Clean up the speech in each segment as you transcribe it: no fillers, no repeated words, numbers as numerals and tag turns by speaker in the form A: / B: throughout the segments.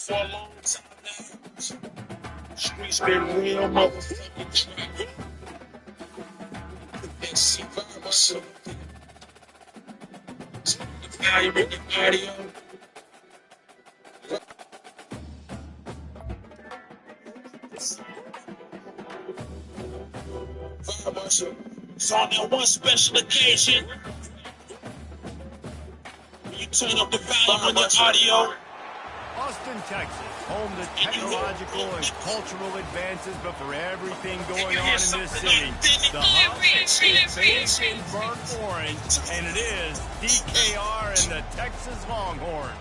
A: For a long time now, streets been real motherfucking dry. And survive myself. The volume in the audio. So on that one special occasion, when you turn up the volume on the audio.
B: Austin, Texas, home to technological and cultural advances, but for everything going on in this city, the hub is based in burnt orange, and it is DKR and the Texas Longhorns.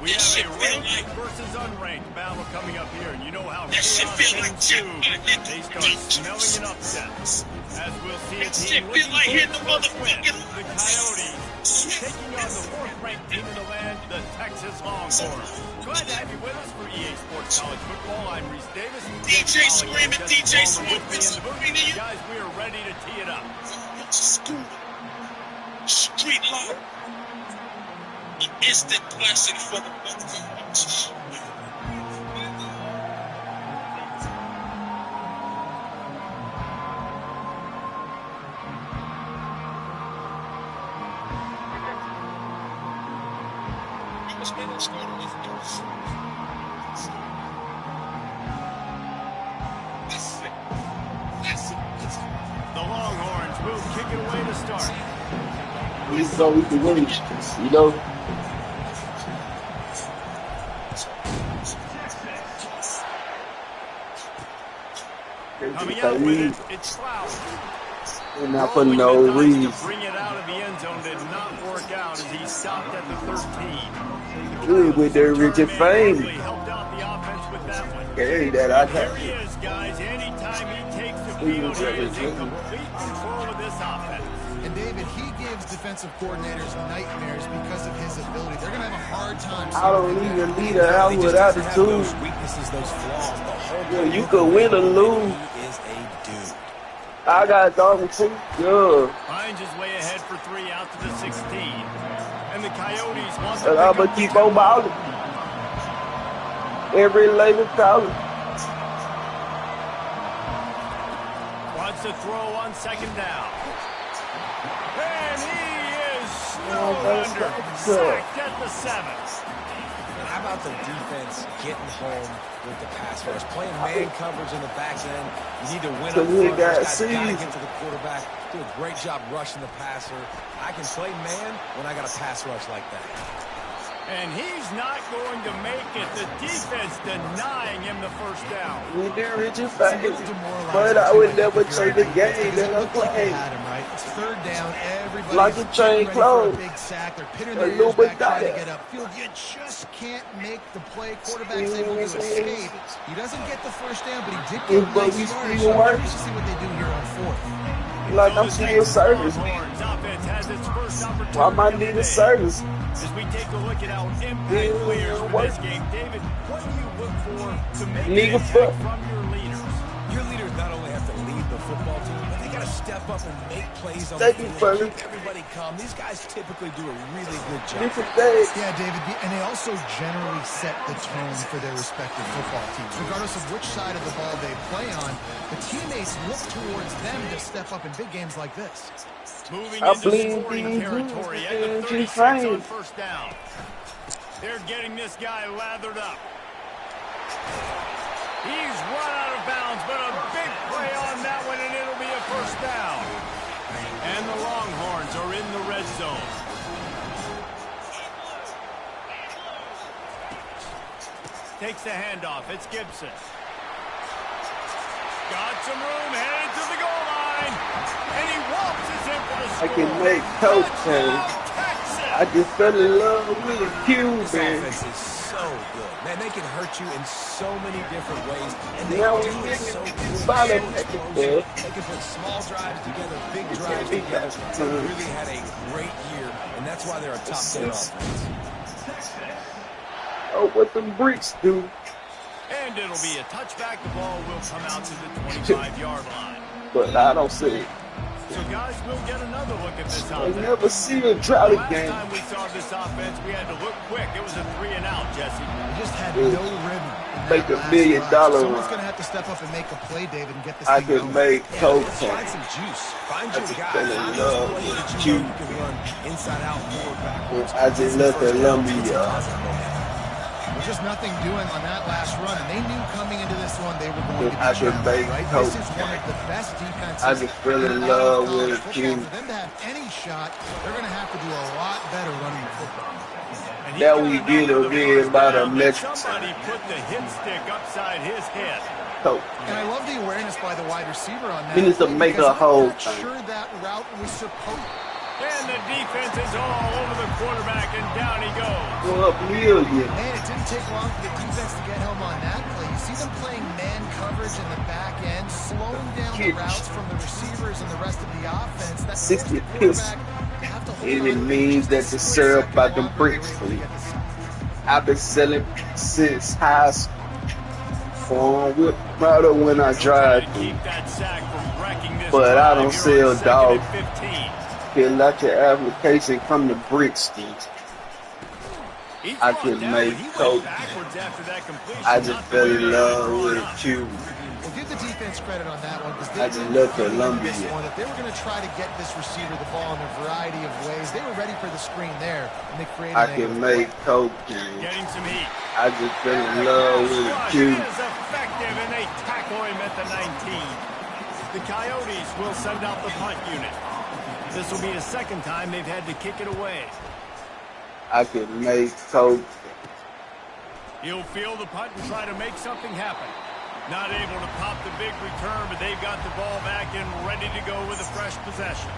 B: We have a ranked versus unranked battle coming up here, and you know how chaos tends to. They start smelling an upset. As we'll see a team looking for the first win, the Coyotes taking on the fourth-ranked team in the land, the Texas Longhorns. Glad to have you with us for EA Sports College Football. I'm Reese Davis.
A: DJ Screaming, DJ Screaming.
B: Guys, we are ready to tee it up.
A: Street Life. An instant classic for the motherfuckers.
B: The Longhorns will kick it away to start.
C: We can win, you know.
B: Coming out with it, it's Cloud.
C: And not for no reason.
B: To bring it out of the end zone did not work out as he stopped at the 13.
C: Good with their Richard Fame.
B: Helped out the offense with that one.
C: Carry that I
B: There he is, guys. Anytime he takes the field, he is in complete control of this offense.
D: And David, he gives defensive coordinators nightmares because of his ability. They're going to have a hard time.
C: I don't leave a leader out without the tools.
E: Weaknesses, those flaws, the whole
C: You could win or lose.
E: He is a dude.
C: I got Dalton too. Yeah.
B: Finds his way ahead for 3 out to the 16. And the Coyotes want to
C: I'm going to keep on balling. Every label calling.
B: Wants to throw on second down. And he is snowed under. Sacked at the 7.
E: How about the defense getting home with the pass rush? Playing man coverage in the back end. You need to win up front. Got to get to the quarterback. Do a great job rushing the passer. I can play man when I got a pass rush like that.
B: And he's not going to make it. The defense denying him the first down.
C: We did Richard Fame, but I would never take the game that I played.
D: It's third down. Everybody
C: like a train closed.
D: Big sack. They're pinning their ears back trying to get upfield. You just can't make the play. Quarterback's able to escape. He doesn't get the first down, but he did get a nice yard. So let's see what they do here on fourth.
C: Like I'm still service. I might need a service.
B: As we take a look at how impact players for this game, David, what do you look for to make an impact from your leaders?
E: Your leaders not only have to lead the football team, but they step up and make plays on
C: Thank
E: the
C: you,
E: field,
C: brother.
E: keep everybody calm. These guys typically do a really good job.
C: Different days.
D: Yeah, David, and they also generally set the tone for their respective football teams. Regardless of which side of the ball they play on, the teammates look towards them to step up in big games like this.
B: Moving
C: I
B: into
C: believe
B: scoring
C: these
B: territory at the
C: moves
B: 36
C: is
B: on first down. They're getting this guy lathered up. He's run out of bounds, but a big play on that one, and it'll be a first down. And the Longhorns are in the red zone. Takes the handoff. It's Gibson. Got some room, headed to the goal line. And he waltzes in for the score.
C: I can make coach change.
B: Texas.
C: I just fell in love with a Cuban.
E: This offense is so good. Man, they can hurt you in so many different ways. And they
C: Now
E: do
C: we
E: it so
C: get
E: good.
C: bottom
E: So
C: at the
E: explosive.
C: ball.
E: They can put small drives together, big drives
C: beat
E: together.
C: that.
E: They really had a great year, and that's why they're a top 10 offense.
C: Oh, what them bricks do?
B: And it'll be a touchback. The ball will come out to the 25-yard line.
C: But I don't see it.
B: So, guys, we'll get another look at this
C: I
B: offense.
C: never see a drought
B: Last
C: game.
B: time we saw this offense, we had to look quick. It was a 3-and-out, Jesse.
D: They just had
C: Yeah.
D: no rhythm. in
C: Make
D: that
C: a
D: last
C: $1 million
D: drive. Someone's
C: run.
D: going to have to step up and make a play, David, and get this
C: I
D: thing
C: could
D: going.
C: make coach
E: Find
C: change.
E: some juice. Find
C: I
E: your
C: just
E: guy.
C: fell in
E: Find
C: love
E: those plays
C: with
E: that
C: you.
E: you can run inside out, forward, backwards.
C: I just left
E: First down,
C: Columbia.
D: There's just nothing doing on that last run, and they knew coming into this one they were going to be
C: I could
D: challenged,
C: make
D: right?
C: coach
D: This is one of the best defenses.
C: I just fell in
D: all of
C: love
D: college
C: with
D: football.
C: you.
D: For them to have any shot, they're going to have to do a lot better running the football.
B: And he
C: That
B: got
C: we
B: it
C: get
B: out
C: a
B: of the
C: bit
B: first
C: about a
B: down, but
C: metric
B: somebody
C: time.
B: put the hit stick upside his head.
C: Coach.
D: And I love the awareness by the wide receiver on that.
C: He needs to
D: play
C: make
D: because
C: a whole
D: I'm not
C: thing.
D: sure that route was supposed.
B: And the defense is all over the quarterback, and down he goes.
C: Go up million.
D: Man, it didn't take long for the defense to get home on that play. You see them playing man coverage in the back end, slowing down the
C: Huge.
D: routes from the receivers and the rest of the offense. That
C: 60
D: forced the
C: piss.
D: quarterback to have to hold
C: And
D: on
C: it
D: to
C: means that the syrup by the bricks for you. I've been selling since high school. Phone with powder when I drive
B: Trying to
C: through.
B: keep that sack from wrecking this
C: But I don't
B: drive
C: sell
B: here on second
C: dog.
B: and 15.
C: Fill out your application, come to Brixton.
B: He's
C: I
B: brought
C: can
B: down,
C: make
B: but he went
C: coach.
B: backwards after that completion.
C: I just
B: Not the
C: fell
B: way
C: in
B: they
C: love
B: were
C: with
B: brought up.
C: you.
D: Well, give the defense credit on that one because
C: I
D: they
C: just
D: knew
C: love
D: coming into
C: Columbia.
D: this one that they were going to try to get this receiver the ball in a variety of ways. They were ready for the screen there, and they created
C: I
D: an
C: can
D: angle
C: make
D: play.
C: coach change.
B: Getting some heat.
C: I just fell in love with
B: Rush
C: you.
B: is effective, and they tackle him at the 19. The Coyotes will send out the punt unit. This will be the second time they've had to kick it away.
C: I can make coach.
B: He'll field the punt and try to make something happen. Not able to pop the big return, but they've got the ball back and ready to go with a fresh possession.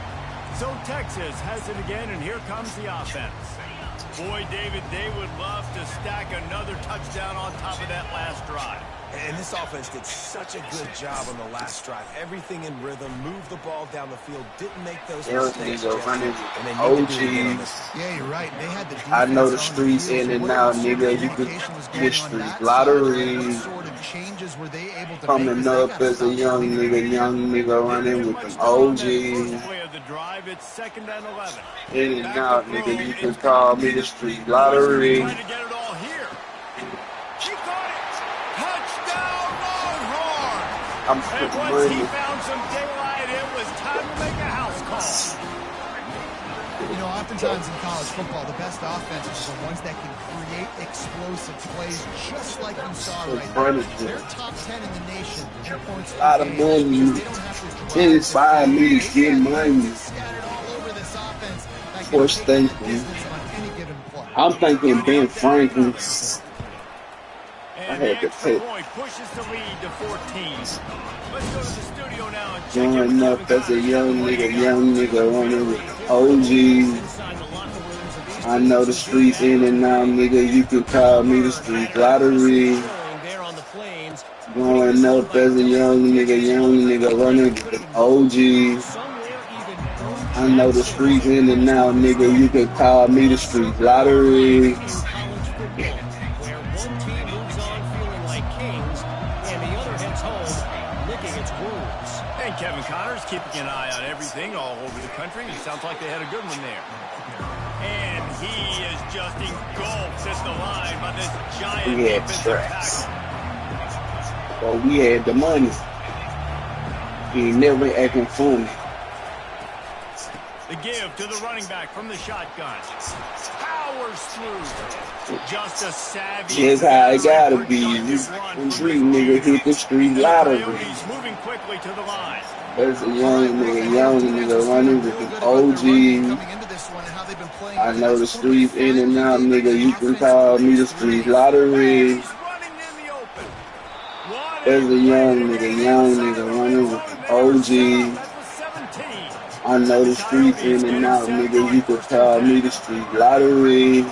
B: So Texas has it again, and here comes the offense. Boy, David, they would love to stack another touchdown on top of that last drive.
E: And this offense did such a good job on the last drive. Everything in rhythm, moved the ball down the field, didn't make those mistakes.
C: Nigga running
E: And they need to do it again on
C: OGs.
E: this.
D: Yeah, you're right. They had the
C: I know the
D: defense on
C: streets
D: field,
C: in
D: so
C: and
D: whatever
C: out,
D: sort of
C: nigga. You could
D: communication was
C: get
D: going on
C: street
D: that side,
C: lottery.
D: what sort of changes were they able to make?
C: Coming
D: 'Cause they
C: up
D: gotta
C: as a
D: stop
C: young nigga running with them OGs.
B: Play of the drive, it's 2nd and 11.
C: In and
B: Back
C: out,
B: to
C: nigga.
B: throw,
C: You can
B: it's
C: call me the street lottery.
B: Trying to get it all here. He got it. Touchdown, Longhorns.
C: I'm
B: And
C: putting
B: once he
C: money.
B: found some daylight, it was time to make a house call.
D: You know, oftentimes in college football, the best offenses are the ones that can create explosive plays, just like you saw right there. They're top 10 in the nation in points per
C: Lot of
D: game.
C: money.
D: They don't have to
C: It inspired me to get money.
D: scattered all over this offense that can
C: Coach,
D: take
C: thank
D: the
C: you.
D: distance on any given play.
C: I'm thinking Ben Franklin.
B: And
C: I
B: the
C: had to
B: extra
C: take-
B: point pushes the lead to 14. Let's go to the studio now and check
C: Growing
B: in
C: up
B: with
C: as a young nigga running with OGs. I know the streets in and out, nigga. You can call me the street lottery. Growing up as a young nigga running with the OGs. I know the streets in and out, nigga. You can call me the street lottery.
E: licking its wounds.
B: And Kevin Connors keeping an eye on everything all over the country. It sounds like they had a good one there. And he is just engulfed at the line by this giant defensive tackle.
C: Well, we had the money. He never acting funny.
B: The give to the running back from the shotgun. Powers through. Just a savvy.
C: That's how it gotta be. Street nigga hit the street lottery.
B: Moving quickly to the line.
C: There's a young nigga running with the OG. I know the streets in and out, nigga. You can call me the street lottery. There's a young nigga running with the OG. I know the streets in and out, nigga. You could call me the street lottery.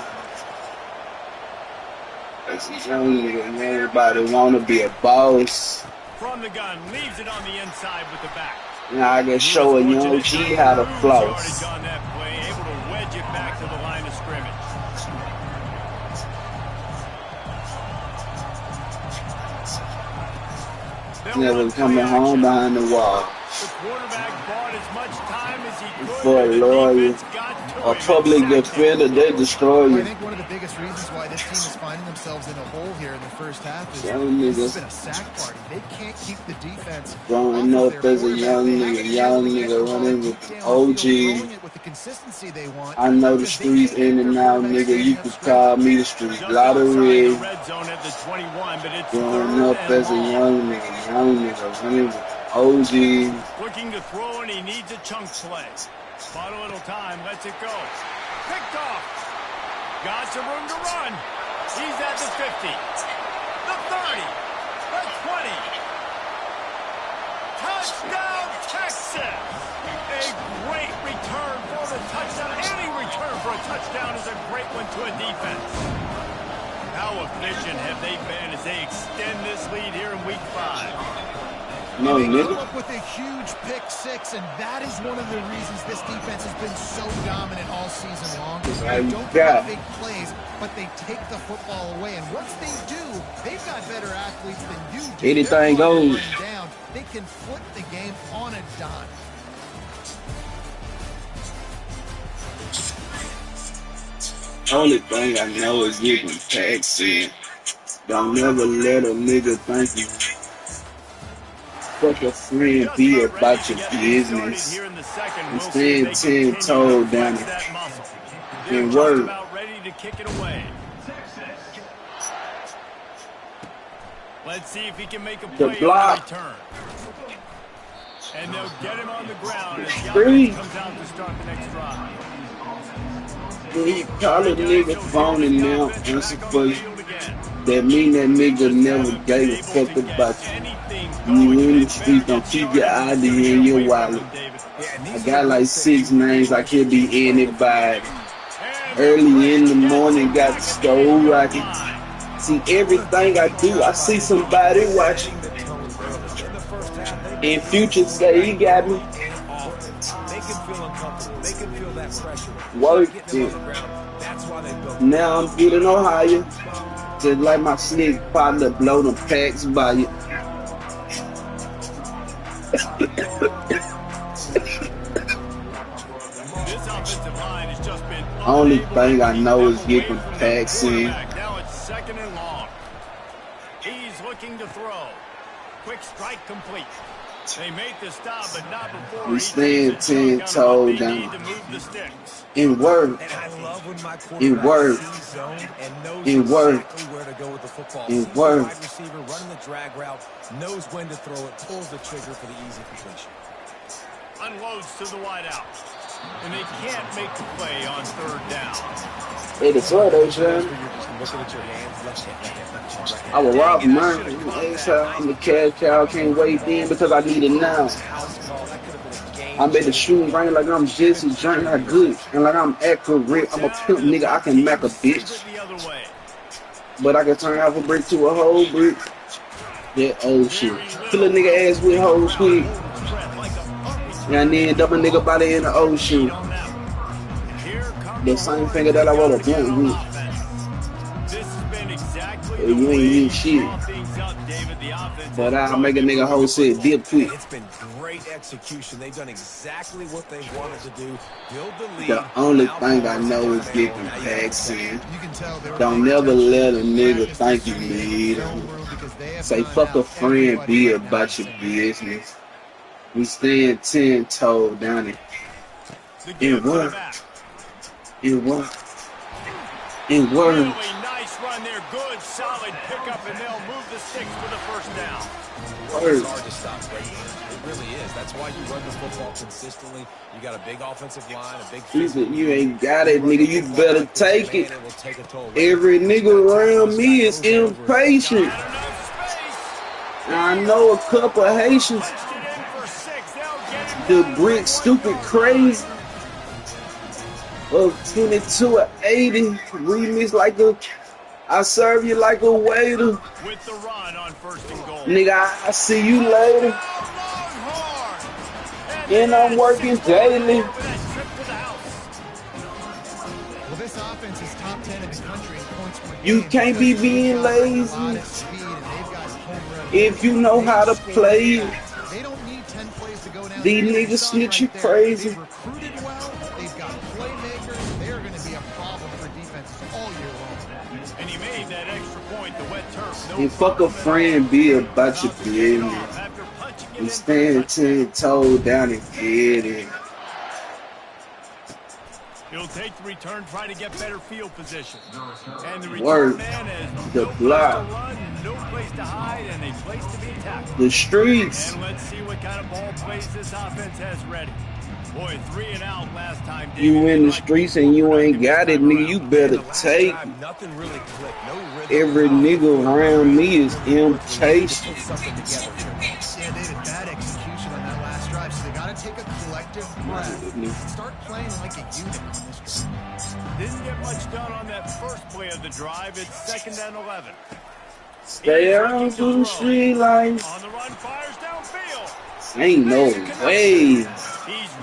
C: That's a young nigga, and everybody wanna be a boss.
B: From the gun, leaves it on the inside with the back.
C: Now I can show a young G how to floss.
B: On that play, able to wedge it back to the line of scrimmage.
C: Never coming home behind the wall.
B: The quarterback bought as much time as he could.
C: For a lawyer, a public defender, they destroy you.
D: I think one of the biggest reasons why this team is finding themselves in a hole here in the first half is this has been a sack party. They can't keep the defense.
C: Growing up as a young nigga running with the OG.
D: With the consistency they want.
C: I know the streets in and out, nigga. You could call me the street lottery. Growing up as a young nigga running with the OG.
B: Looking to throw, and he needs a chunk play. Spot a little time, lets it go. Picked off. Got some room to run. He's at the 50. The 30. The 20. Touchdown, Texas. A great return for the touchdown. Any return for a touchdown is a great one to a defense. How efficient have they been as they extend this lead here in Week 5?
C: No,
D: they
C: nigga.
D: come up with a huge pick six, and that is one of the reasons this defense has been so dominant all season long. They don't make big plays, but they take the football away. And once they do, they've got better athletes than you do.
C: Anything goes.
D: Down. They can flip the game on a dime.
C: Only thing I know is getting taxed in. Don't never let a nigga think you. Fuck a friend, be about your business. And stand 10 toes down and work.
B: Let's see if he can make a play
C: the block.
B: On the and they'll get him on the ground as Yahoo comes out to start the next drive.
C: He call a nigga phony now, answer for you. That mean that nigga never gave a fuck about you. You in the street, don't keep your ID in your wallet. I got like 6 names, I could be anybody. Early in the morning, got the stove rocking. See everything I do, I see somebody watching. In future, say he got me. Working. Now I'm getting Ohio. Just like my slick partner, blow them packs by you. Only thing I know is getting packs in.
B: Now it's second and long. He's looking to throw. Quick strike complete. They make the stop, but not before
C: we stand 10 toes down. It worked. It worked. It worked. It worked.
E: Receiver running the drag route, knows when to throw it, pulls the trigger for the easy completion.
B: Unloads to the wideout, and they can't make the play on third down.
C: Hey, the throw though, son. I was robbing mine. I'm the cash cow, can't wait in because I need it now. I made the shooting rain like I'm Jesse, drink like good, and like I'm accurate. I'm a pimp nigga, I can mac a bitch. But I can turn half a brick to a whole brick. That old shit. Fill a nigga ass with whole quick. And then dump a nigga body in the ocean. The same finger that I wrote a blunt with. You ain't need shit.
B: offense.
C: But I'll make a nigga whole set dip quick.
E: It's been great execution. They've done exactly what they wanted to do. Build the lead.
C: The only thing I know is getting packs in. Don't never let a nigga think you need him. Say fuck a friend, be about your business. We stand 10-toe down it. It worked. It worked. It worked.
B: Really nice run there. Good, solid pickup, and they'll move the sticks for the first down.
E: It's hard to stop Brady. It really is. That's why you run the football consistently. You got a big offensive line, a big
C: physical. You ain't got it, nigga. You better take it. Every nigga around me is impatient. I know a couple of Haitians. The brick stupid crazy. Of 22 or 80. Remix like a I serve you like a waiter.
B: With the run on 1st and goal.
C: Nigga, I see you later. And I'm working daily.
D: Well, this offense is top 10 in the country in points per game.
C: You can't be being lazy if you know how to play.
D: They don't need 10 plays to go down.
C: These niggas snitching crazy.
D: They've recruited well. They've got playmakers. They're going to be a problem for defenses all year long.
B: And he made that extra point, the wet turf.
C: And fuck a friend, be about your business. We stand 10-toe down and get it.
B: He'll take the return, try to get better field position. And the return
C: Work.
B: man has
C: The
B: no
C: block.
B: place to run, no place to hide, and a place to be tackled.
C: The streets.
B: And let's see what kind of ball plays this offense has ready. Boy, 3 and out last time.
C: You in the streets and you ain't got it, nigga. You better take it.
E: Nothing really clicked. No rhythm.
C: Every nigga around me is impatient.
D: Yeah, they had bad execution on that last drive, so they got to take a collective breath and start playing like a unit on this drive.
B: Didn't get much done on that first play of the drive. It's 2nd and 11.
C: Stay on to the street lights.
B: On the run, fires downfield.
C: Ain't no way.
B: He's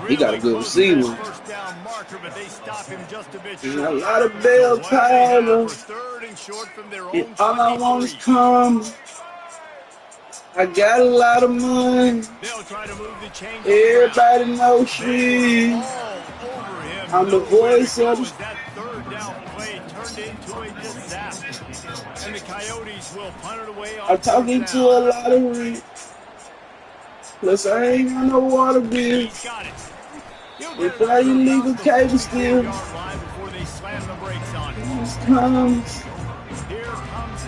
C: He got a good receiver.
B: First down marker, but they stop him just a bit
C: And
B: short.
C: a lot of bell power.
B: For 3rd and short from their own
C: And all I want is
B: 23.
C: come. I got a lot of money.
B: They'll try to move the chains.
C: Everybody knows shit. I'm the voice of the...
B: That 3rd down play turned into a disaster. And the Coyotes will punt it away on
C: I'm talking to a lot of rich. Plus, I ain't got no water bill.
B: He's got it.
C: If I illegal cable still comes,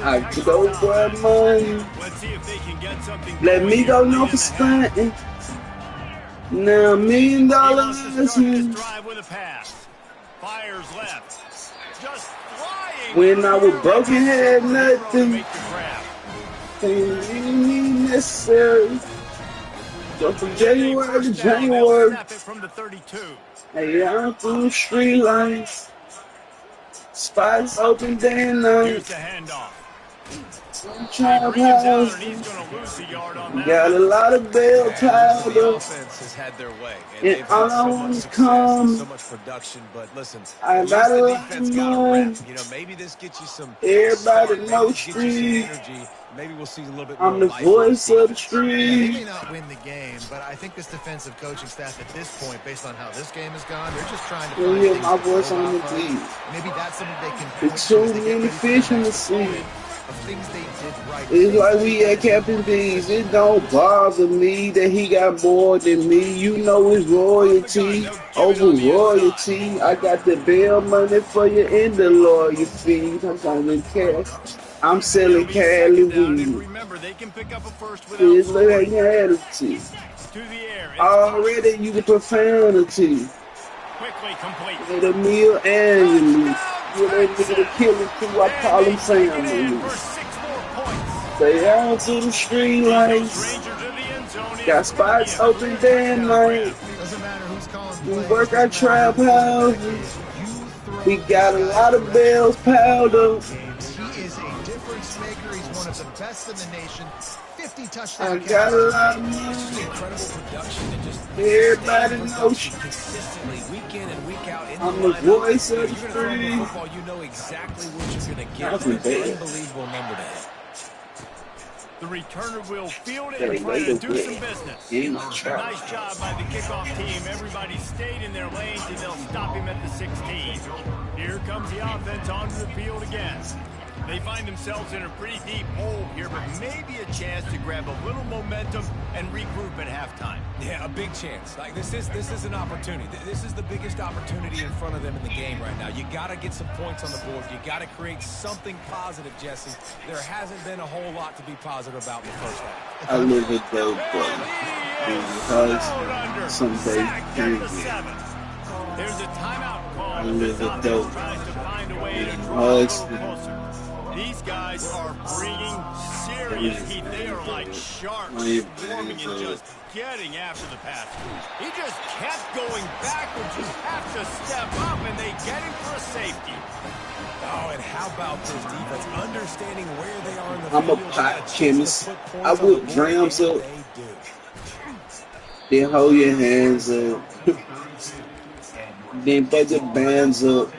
C: I go for money. Let me go no for stunting. Now $1 million. When I was broken, had nothing. Ain't really necessary. Go from January to January. Hey, I'm through the street lights. Spots open day and night. Trap house. Got a lot of bell piled up. And all I want is come. I got a lot of money.
E: Maybe this gets you some.
C: Everybody knows street.
E: Maybe we'll see a little bit
C: I'm
E: more
C: the voice of the
D: They
C: street.
D: may not win the game, but I think this defensive coaching staff at this point, based on how this game has gone, they're just trying to
C: You
D: find
C: hear
D: things
C: my
D: to
C: voice
D: build
C: on the
D: off of.
C: beat.
D: Maybe that's something they can
C: The
D: point to
C: too
D: as they get
C: many
D: ready for
C: fish in the
D: next
C: sea.
D: moment of things they did right.
C: It's like we at Captain D's. It don't bother me that he got more than me. You know it's royalty over royalty. I got the bail money for you and the lawyer fees. I'm talking cash. I'm selling Cali weed. It's like reality. Already you can profanity. With a meal annually. You let nigga to kill him too. I call him family. Stay out to the street lights. Got spots open day and night.
D: Doesn't matter who's calling
C: We
D: plays,
C: work our
D: doesn't matter
C: trap
D: who's calling
C: houses.
D: plays.
C: We got a lot of bells piled up.
D: He is a difference maker. He's one of the best in the nation. 50
C: I
D: touchdowns.
C: got a lot of money.
E: incredible production and just
C: Everybody knows.
E: consistently week in and week out in
C: I'm
E: the
C: the
E: lineup.
C: voice of the
E: You're gonna throw him the
C: street.
E: football, you know exactly what you're gonna get.
C: That's
E: It's an
C: bad.
E: unbelievable number to hit.
B: The returner will field it and try to do some business. Nice job by the kickoff team. Everybody stayed in their lanes, and they'll stop him at the 16. Here comes the offense onto the field again. They find themselves in a pretty deep hole here, but maybe a chance to grab a little momentum and regroup at halftime.
E: Yeah, a big chance. Like this is an opportunity. This is the biggest opportunity in front of them in the game right now. You got to get some points on the board. You got to create something positive, Jesse. There hasn't been a whole lot to be positive about in the first half.
C: I live it though, because someday
B: there's a timeout call.
C: I live it though.
B: Tries to find a way to draw it closer. These guys are bringing serious heat. They are like sharks swarming and just getting after the pass. He just kept going backwards. You have to step up, and they get him for a safety.
E: Oh, and how about this defense? Understanding where they are in the
C: I'm a pot chemist. I whip drams up. Then hold your hands up. Then put the bands up.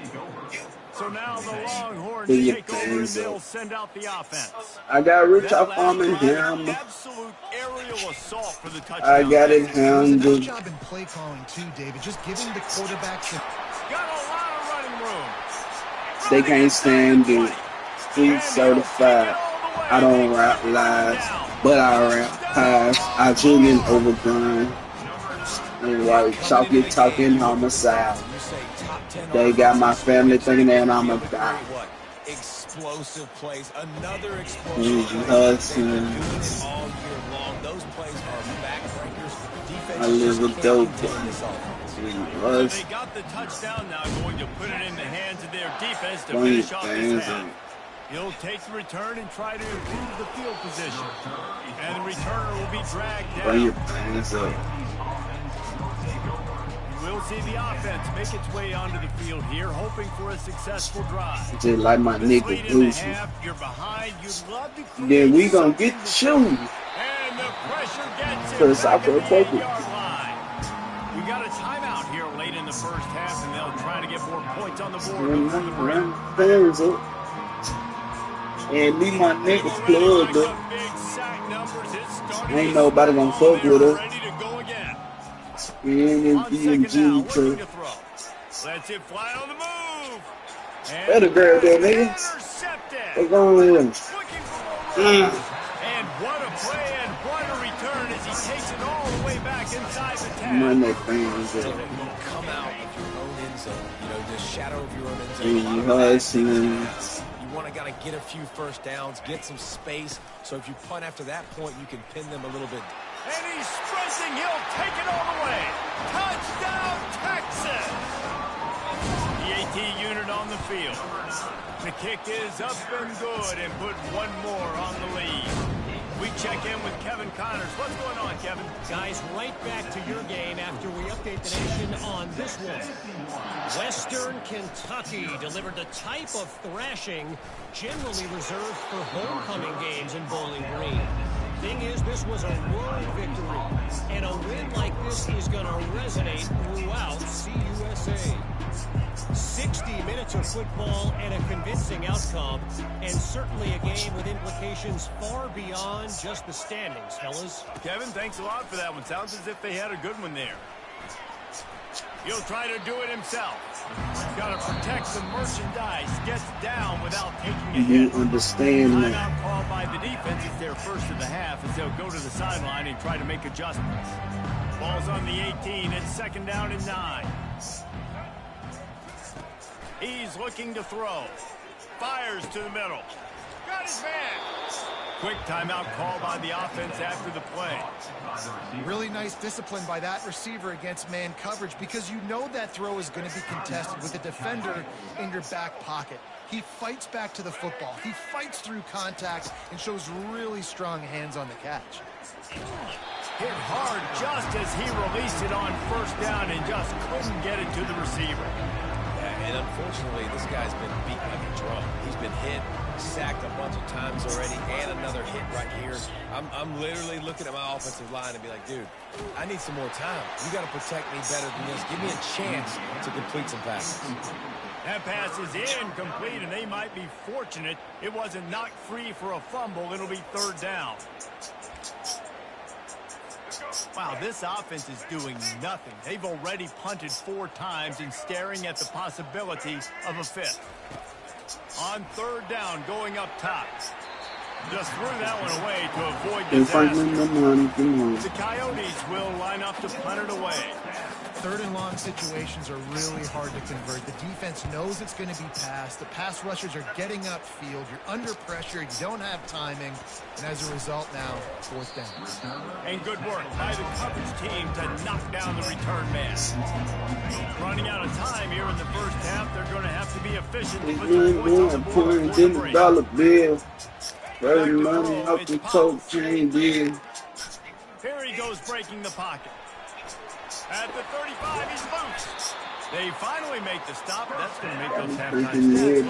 B: So now the Longhorns take over and they'll send out the offense.
C: I got Rich off arm and him.
B: Absolute aerial assault for the touchdown.
C: I got it handled.
D: Nice job in play calling too, David. Just giving the quarterbacks
B: got a lot of running room.
C: They can't stand it. Street certified. I don't rap live, but I rap pies. I Julian overgrown. And white chocolate talking homicide. They got my family thinking that I'm a guy.
E: Explosive plays, another explosive play. Those plays are backbreakers.
C: I live with dope.
B: They got the touchdown now, going to put it in the hands of their defense to finish off this half. He'll take the return and try to improve the field position. And the returner will be dragged down.
C: Bring your hands up.
B: We'll see the offense make its way onto the field here, hoping for a successful drive.
C: Just like my nigga Gucci.
B: You're behind. You'd love to
C: then we gonna get the shoes.
B: And the pressure gets it.
C: Because I feel focused.
B: We got a timeout here late in the first half, and they'll try to get more points on the board before the break.
C: Hands up. And leave my niggas plugged up. Ain't nobody gonna fuck with us.
B: Let's it fly on the move.
C: Better grab that, nigga. What's going on?
B: And what a play and what a return as he takes it all the way back inside the 10.
C: Monday fans
E: come out of your own end zone, the shadow of your own end zone. You want to get a few first downs, get some space, so if you punt after that point, you can pin them a little bit.
B: And he's sprinting. He'll take it all the way. Touchdown, Texas! The AT unit on the field. The kick is up and good and put one more on the lead. We check in with Kevin Connors. What's going on, Kevin?
F: Guys, right back to your game after we update the nation on this one. Western Kentucky delivered the type of thrashing generally reserved for homecoming games in Bowling Green. Thing is, this was a road victory, and a win like this is going to resonate throughout CUSA. 60 minutes of football and a convincing outcome, and certainly a game with implications far beyond just the standings, fellas.
B: Kevin, thanks a lot for that one. Sounds as if they had a good one there. He'll try to do it himself. He's got to protect the merchandise. Gets down without taking a hit.
C: You understand that.
B: Timeout called by the defense. It's their first of the half as they'll go to the sideline and try to make adjustments. Ball's on the 18. It's second down and 9. He's looking to throw. Fires to the middle. Got his man. Quick timeout call by the offense after the play.
D: Really nice discipline by that receiver against man coverage, because you know that throw is going to be contested with a defender in your back pocket. He fights back to the football. He fights through contact and shows really strong hands on the catch.
B: Hit hard just as he released it on first down and just couldn't get it to the receiver.
E: And unfortunately, this guy's been beat like a drum. He's been hit, sacked a bunch of times already, and another hit right here. I'm literally looking at my offensive line and be like, dude, I need some more time. You got to protect me better than this. Give me a chance to complete some passes.
B: That pass is incomplete, and they might be fortunate it wasn't knocked free for a fumble. It'll be third down. Wow, this offense is doing nothing. They've already punted 4 times and staring at the possibility of a 5th. On third down, going up top. Just threw that one away to avoid disaster. The Coyotes will line up to punt it away.
D: Third and long situations are really hard to convert. The defense knows it's going to be passed. The pass rushers are getting upfield. You're under pressure. You don't have timing. And as a result now, fourth down.
B: And good work by the coverage team to knock down the return man. Running out of time here in the first half. They're going to have to be efficient to put the points on the board before the break.
C: $20 bill. Dirty money up the coke chain deal.
B: Here he goes breaking the pocket. At the 35, he's loose. They finally make the stop. That's going to make those halftime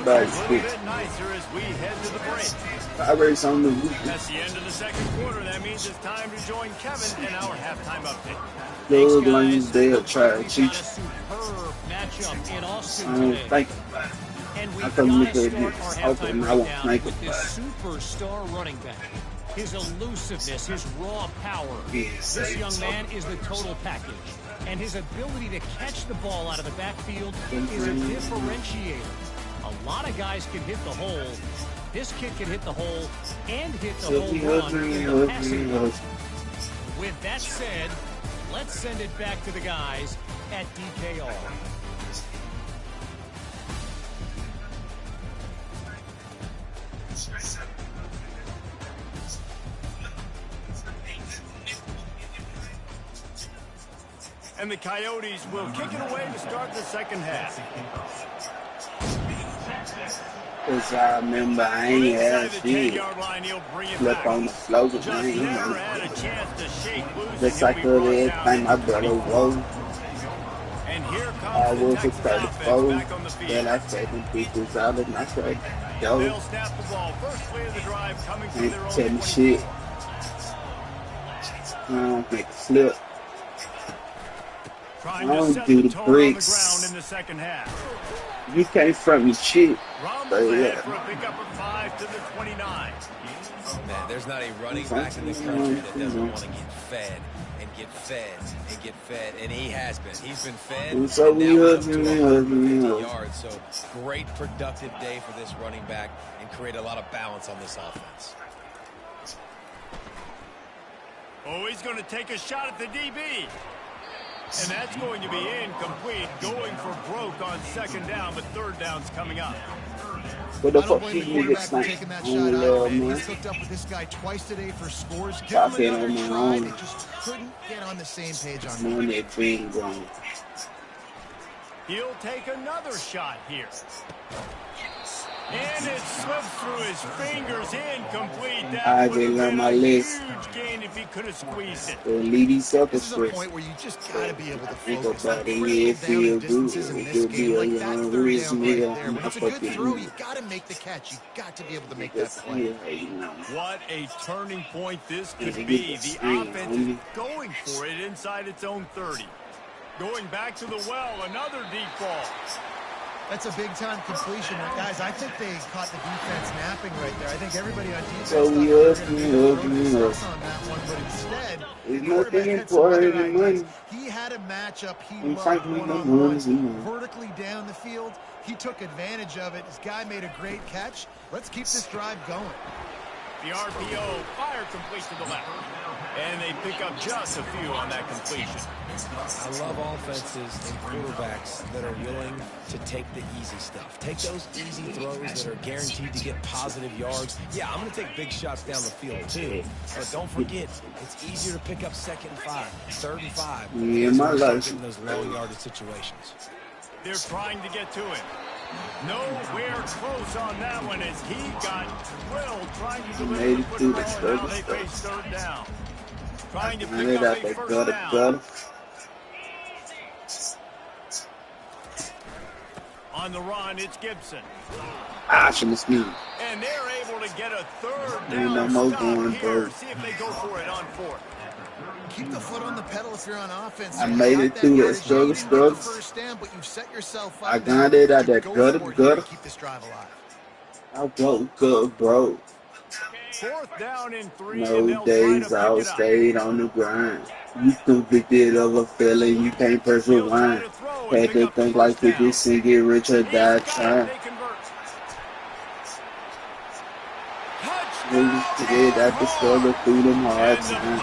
B: stats look a little bit nicer as we head to the break.
C: I race on the roof.
B: That's the end of the second quarter. That means it's time to join Kevin in our halftime update.
C: Those lanes, they'll try to cheat you.
F: Superb matchup in Austin
C: I don't
F: today.
C: think
F: And we've
C: I thought
F: got
C: we
F: to
C: could
F: start
C: get
F: our
C: open,
F: halftime
C: I won't
F: breakdown
C: make it.
F: with this superstar running back. His elusiveness, his raw power. This young man is the total package. And his ability to catch the ball out of the backfield is a differentiator. A lot of guys can hit the hole. This kid can hit the hole and hit the home run in the passing game. With that said, let's send it back to the guys at DKR.
B: And the Coyotes will kick it away to start the second half.
C: Cause I remember I ain't had shit. Flip on the floor with me. Just like everything my brother wrote. I was a 34. Then I said them pieces out and I said, yo. Ain't tell me shit. I don't make a flip. I don't do the bricks. You can't front me shit. But yeah.
E: Man, there's not a running back in the country that doesn't want to get fed and get fed and get fed, and he has been. He's been fed.
C: And so we
E: yards. So great productive day for this running back and create a lot of balance on this offense.
B: Oh, he's going to take a shot at the DB. And that's going to be incomplete, going for broke on second down, but third down's coming up.
C: What the fuck you niggas think?
D: Taking that shot out, man. He's hooked up with this guy twice today for scores. Give him another try. They just couldn't get on the same page on that.
B: He'll take another shot here. And it slips through his fingers, incomplete. That would have been a huge gain if he could have squeezed it.
D: This is a point where you just got to be able to focus. Like, down distances in this game, like that's third down right there. When it's a good throw, you got to make the catch. You got to be able to make that play.
B: What a turning point this could be. The offense is going for it inside its own 30. Going back to the well, another deep ball.
D: That's a big-time completion. Guys, I think they caught the defense napping right there. I think everybody on defense
C: so
D: thought they were going to be able to throw the stress on that one, but instead,
C: it's nothing important than money.
D: He had a matchup he loved one-on-one, vertically down the field. He took advantage of it. His guy made a great catch. Let's keep this drive going.
B: The RPO, fire complete to the left. And they pick up just a few on that completion.
E: I love offenses and quarterbacks that are willing to take the easy stuff. Take those easy throws that are guaranteed to get positive yards. Yeah, I'm going to take big shots down the field too. But don't forget, it's easier to pick up second and 5, third and 5.
C: Yeah, my life.
E: In those long yardage situations.
B: They're trying to get to him. Nowhere close on that one as he got drilled trying to deliver the football. Now they face third down. Trying to pick up a first down. On the run, it's Gibson.
C: It's me.
B: And they're able to get a third down stop here. See if they go for it on fourth.
D: keep the foot on the pedal if you're on offense.
C: I made it through that struggle.
D: First down, but you've set yourself up.
C: I got it out that gutter.
D: Keep this drive alive.
C: I woke bro.
B: 4th down and 3.
C: No days I stayed on the grind. You convicted of a felon, you can't press rewind. Had to think like 50 Cent, get rich or die trying. Forget that the struggle through them hard times.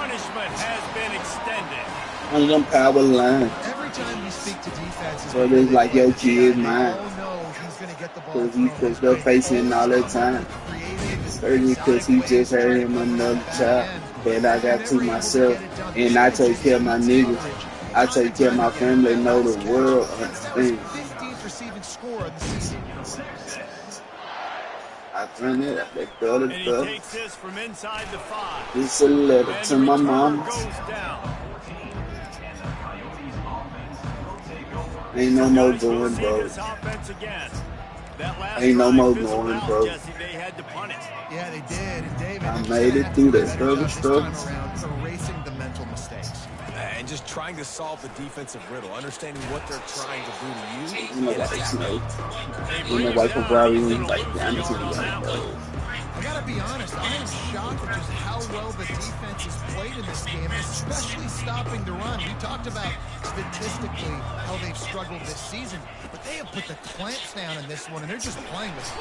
C: On them power line.
D: Every time you speak to defenses,
C: so it's like your kid mine.
D: Cause
C: he puts the face in all the time. Maybe because he just heard him another child. But I got to myself, and I take care of my niggas. I take care of my family, know the world understand. I run it at that gutter.
B: And he takes this from inside the 5.
C: This a letter to my mom. Ain't no more going, bro. Ain't no more going, bro.
D: Yeah, they did. And David,
C: I made it through that struggle.
D: Erasing the mental mistakes.
E: And just trying to solve the defensive riddle, understanding what they're trying to do to you.
C: You know, like for Brownie, like, I'm just like,
D: I gotta be honest, I am shocked at just how well the defense has played in this game, especially stopping the run. You talked about statistically how they've struggled this season, but they have put the clamps down in this one, and they're just playing with it.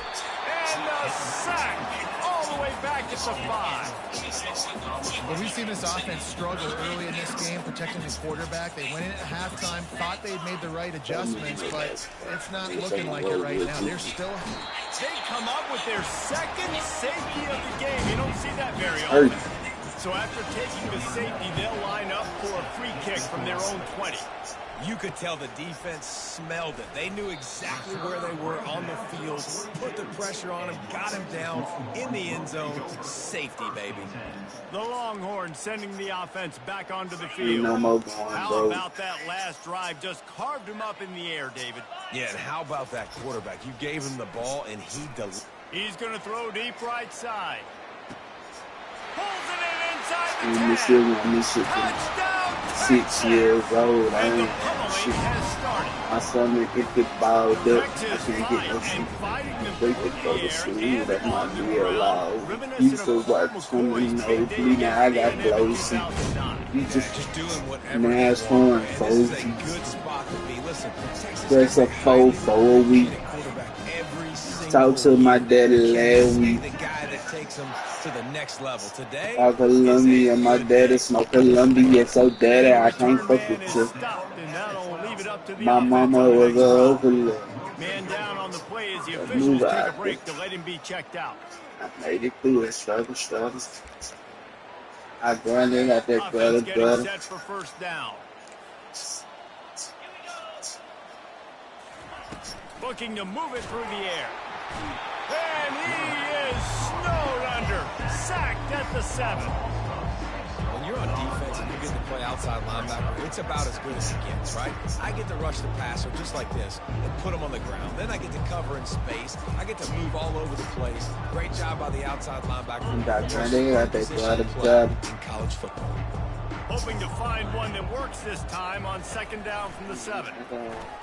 B: And a sack all the way back at the 5.
D: Well, we've seen this offense struggle early in this game, protecting the quarterback. They went in at halftime, thought they'd made the right adjustments, but it's not looking like it right now. They're still...
B: They come up with their 2nd safety of the game. You don't see that very often. So after taking the safety, they'll line up for a free kick from their own 20.
E: You could tell the defense smelled it. They knew exactly where they were on the field, put the pressure on him, got him down in the end zone. Safety, baby.
B: The Longhorns sending the offense back onto the field.
C: No more going,
B: how about that last drive? Just carved him up in the air, David.
E: Yeah, and how about that quarterback? You gave him the ball, and he delivered.
B: He's going to throw deep right side. Pulls it in inside the 10. Touchdown,
C: 6 years old, I ain't shit. My stomach get the ball up. I can't get no sleep. Break the go to sleep. That's my real loud. Used to watch 20 bleeding. Now I got blows. You just
E: doing whatever.
C: Nash horn, folks. That's a 4 a week. Talk to my daddy last week.
E: To the next level today.
C: Columbia, my daddy smoke Columbia, so daddy I can't fuck with you. My mama was a overload.
B: Man down on the play as the officials take a break to let him be checked out.
C: I made it through it, struggle. I grinded at that gutter.
B: Set for first down. Looking to move it through the air. And he is snowed under. Sacked at the 7.
E: When you're on defense and you get to play outside linebacker, it's about as good as it gets, right? I get to rush the passer just like this and put him on the ground. Then I get to cover in space. I get to move all over the place. Great job by the outside linebacker.
C: In
E: college football.
B: Hoping to find one that works this time on 2nd down from the 7.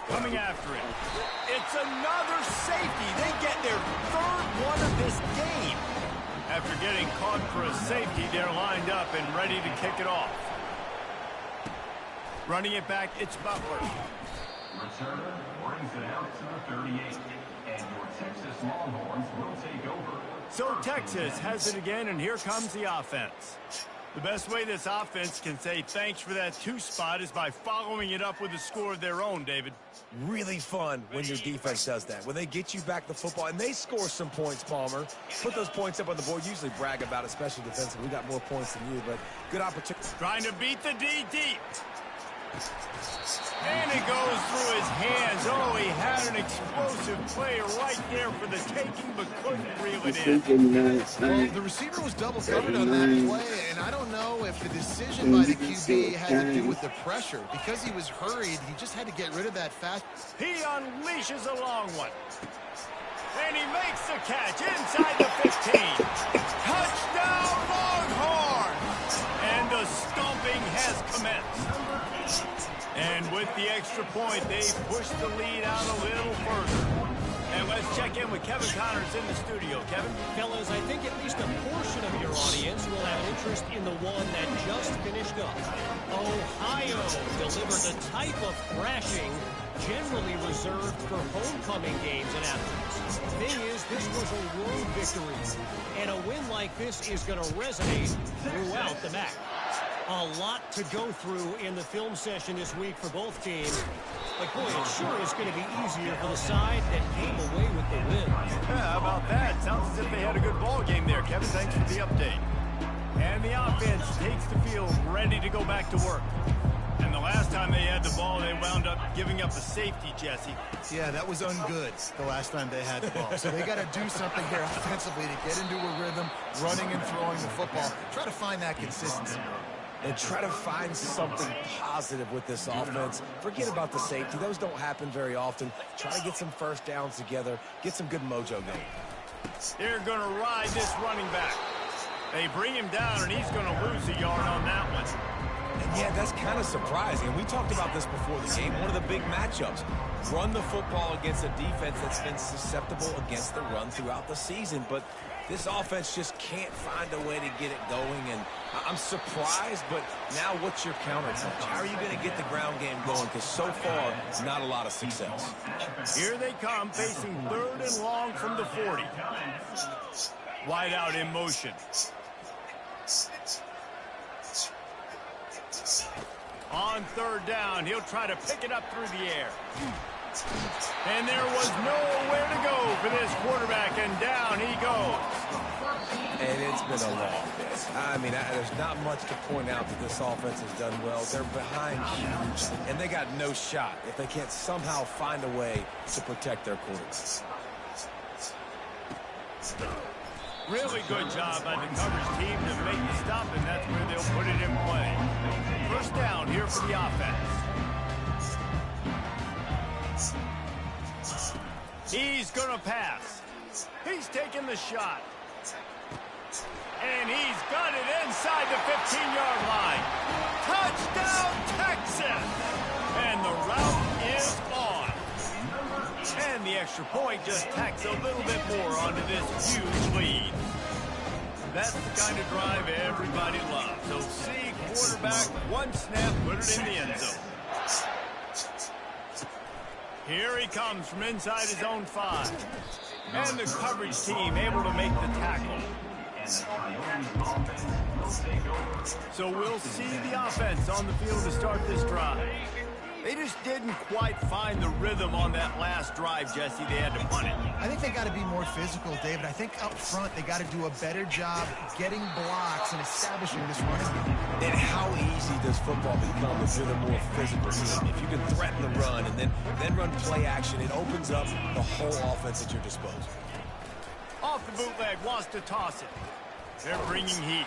B: Coming after it. It's another safety. They get their 3rd one of this game. After getting caught for a safety, they're lined up and ready to kick it off. Running it back, it's Butler.
G: Returner brings it out to the 38. And your Texas Longhorns will take over.
B: So Texas has it again, and here comes the offense. The best way this offense can say thanks for that 2 spot is by following it up with a score of their own, David.
E: Really fun when your defense does that. When they get you back the football and they score some points, Palmer. Put those points up on the board. Usually brag about it, especially defensively. We got more points than you, but good opportunity.
B: Trying to beat the D deep. And it goes through his hands. Oh, he had an explosive play right there for the taking, but couldn't reel it in.
D: Well, the receiver was double covered on that play, and I don't know if the decision by the QB had to do with the pressure. Because he was hurried, he just had to get rid of that fast.
B: He unleashes a long one. And he makes the catch inside the 15. Touchdown, Longhorns! And the stomping has With the extra point, they push the lead out a little further. And let's check in with Kevin Connors in the studio. Kevin?
F: Fellas, I think at least a portion of your audience will have an interest in the one that just finished up. Ohio delivered a type of thrashing generally reserved for homecoming games in Athens. Thing is, this was a road victory, and a win like this is going to resonate throughout the match. A lot to go through in the film session this week for both teams. But boy, it sure is going to be easier for the side that came away with the win.
B: Yeah, how about that? Sounds as if they had a good ball game there, Kevin. Thanks for the update. And the offense takes the field, ready to go back to work. And the last time they had the ball, they wound up giving up a safety, Jesse.
D: Yeah, that was ungood the last time they had the ball. So they got to do something here offensively to get into a rhythm, running and throwing the football. Try to find that consistency.
E: And try to find something positive with this offense. Forget about the safety. Those don't happen very often. Try to get some first downs together. Get some good mojo going.
B: They're going to ride this running back. They bring him down, and he's going to lose a yard on that one.
E: And yeah, that's kind of surprising. We talked about this before the game. One of the big matchups. Run the football against a defense that's been susceptible against the run throughout the season. But this offense just can't find a way to get it going. And I'm surprised, but now what's your counterpunch? How are you going to get the ground game going? Because so far, not a lot of success.
B: Here they come, facing 3rd and long from the 40. Wide out in motion. On 3rd down, he'll try to pick it up through the air. And there was nowhere to go for this quarterback, and down he goes.
E: And it's been a long day. I mean, there's not much to point out that this offense has done well. They're behind huge, and they got no shot if they can't somehow find a way to protect their quarterback.
B: Really good job by the coverage team to make the stop, and that's where they'll put it in play. 1st down here for the offense. He's going to pass. He's taking the shot. And he's got it inside the 15-yard line. Touchdown, Texas! And the route is on. And the extra point just tacks a little bit more onto this huge lead. That's the kind of drive everybody loves. So see quarterback, one snap, put it in the end zone. Here he comes from inside his own 5. And the coverage team able to make the tackle. So we'll see the offense on the field to start this drive. They just didn't quite find the rhythm on that last drive, Jesse. They had to punt it.
D: I think they got to be more physical, David. I think up front they got to do a better job getting blocks and establishing this running game.
E: And how easy does football become if you're the more physical team? If you can threaten the run and then run play action, it opens up the whole offense at your disposal.
B: Off the bootleg, wants to toss it. They're bringing heat.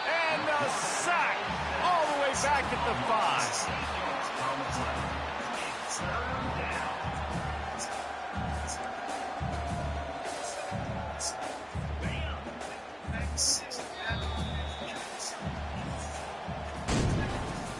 B: And a sack all the way back at the 5.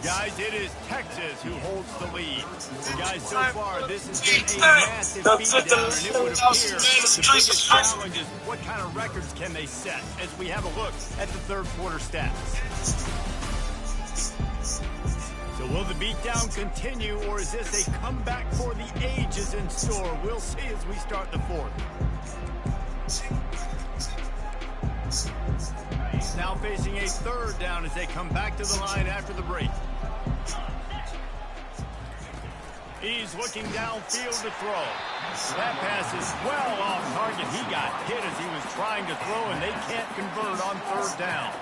B: Guys, it is Texas who holds the lead. The guys, so far, this has been a massive beatdown, and it would appear the biggest challenge is what kind of records can they set as we have a look at the 3rd quarter stats. So will the beatdown continue, or is this a comeback for the ages in store? We'll see as we start the 4th. Now facing a 3rd down as they come back to the line after the break. He's looking downfield to throw. That pass is well off target. He got hit as he was trying to throw, and they can't convert on 3rd down.